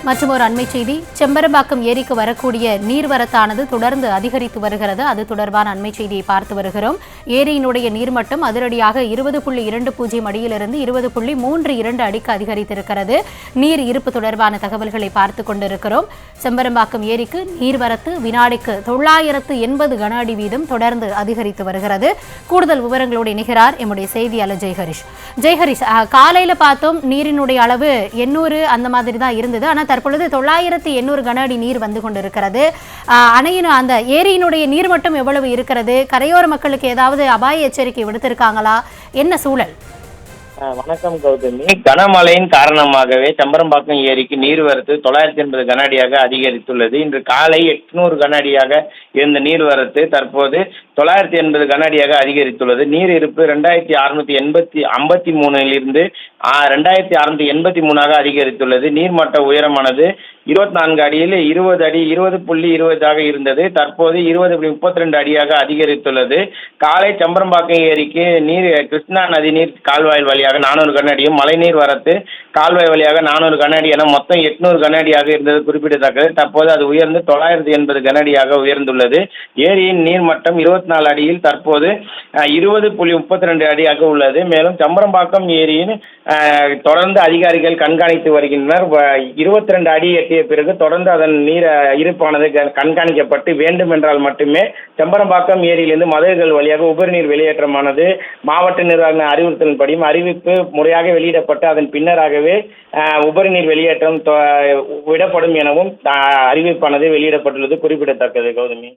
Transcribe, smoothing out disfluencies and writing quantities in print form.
மற்றும் ஒரு அண்மை செய்தி, செம்பரம்பாக்கம் ஏரிக்கு வரக்கூடிய நீர்வரத்தானது தொடர்ந்து அதிகரித்து வருகிறது. அது தொடர்பான அண்மை செய்தியை பார்த்து வருகிறோம். ஏரியினுடைய நீர்மட்டம் அதிரடியாக 20.20 அடியிலிருந்து 20.32 அடிக்கு அதிகரித்திருக்கிறது. நீர் இருப்பு தொடர்பான தகவல்களை பார்த்து கொண்டிருக்கிறோம். செம்பரம்பாக்கம் ஏரிக்கு நீர்வரத்து வினாடிக்கு 980 கன அடி வீதம் தொடர்ந்து அதிகரித்து வருகிறது. கூடுதல் விவரங்களோடு இணைகிறார் எம்முடைய செய்தியாளர் ஜெய்ஹரிஷ். ஜெய்ஹரிஷ், காலையில பார்த்தோம் நீரினுடைய அளவு 800 அந்த மாதிரி தான் இருந்தது. ஆனால் தற்பொழுது 980 கன அடி நீர் வந்து கொண்டிருக்கிறது. அணையின் அந்த ஏரியினுடைய நீர்மட்டம் எவ்வளவு இருக்கிறது? கரையோர மக்களுக்கு ஏதாவது அபாய எச்சரிக்கை விடுத்திருக்காங்களா? என்ன சூழல்? வணக்கம் கௌதமி. கனமழையின் காரணமாகவே செம்பரம்பாக்கம் ஏரிக்கு நீர்வரத்து 980 கன அடியாக அதிகரித்துள்ளது. இன்று காலை 800 கன அடியாக இருந்த நீர்வரத்து தற்போது 980 கன அடியாக அதிகரித்துள்ளது. நீர் இருப்பு 2653 2683 அதிகரித்துள்ளது. நீர்மட்ட உயரமானது 24 அடியில் 20 அடி 20.20 இருந்தது. தற்போது 20.32 அடியாக அதிகரித்துள்ளது. காலை செம்பரம்பாக்கம் ஏரிக்கு நீர் கிருஷ்ணா நதி நீர் கால்வாய் வழியாக 400 கன அடியும், மழைநீர் வரத்து கால்வாய் வழியாக 400 கன அடி என மொத்தம் 800 கன அடியாக இருந்தது குறிப்பிடத்தக்கது. தற்போது அது உயர்ந்து 980 கன அடியாக உயர்ந்துள்ளது. ஏரியின் நீர்மட்டம் 24 அடியில் தற்போது 20.32 அடியாக உள்ளது. மேலும் செம்பரம்பாக்கம் ஏரியின் தொடர்ந்து அதிகாரிகள் கண்காணித்து வருகின்றனர். 22 அடி எட்டிய பிறகு தொடர்ந்து அதன் நீர் இருப்பானது கண்காணிக்கப்பட்டு வேண்டுமென்றால் மட்டுமே செம்பரம்பாக்கம் ஏரியிலிருந்து மதகுகள் வழியாக உபரிநீர் வெளியேற்றமானது மாவட்ட நிர்வாக அறிவுறுத்தலின்படியும் அறிவிப்பு முறையாக வெளியிடப்பட்டு அதன் பின்னராகவே உபரிநீர் வெளியேற்றம் விடப்படும் எனவும் அறிவிப்பானது வெளியிடப்பட்டுள்ளது குறிப்பிடத்தக்கது. கௌதமி.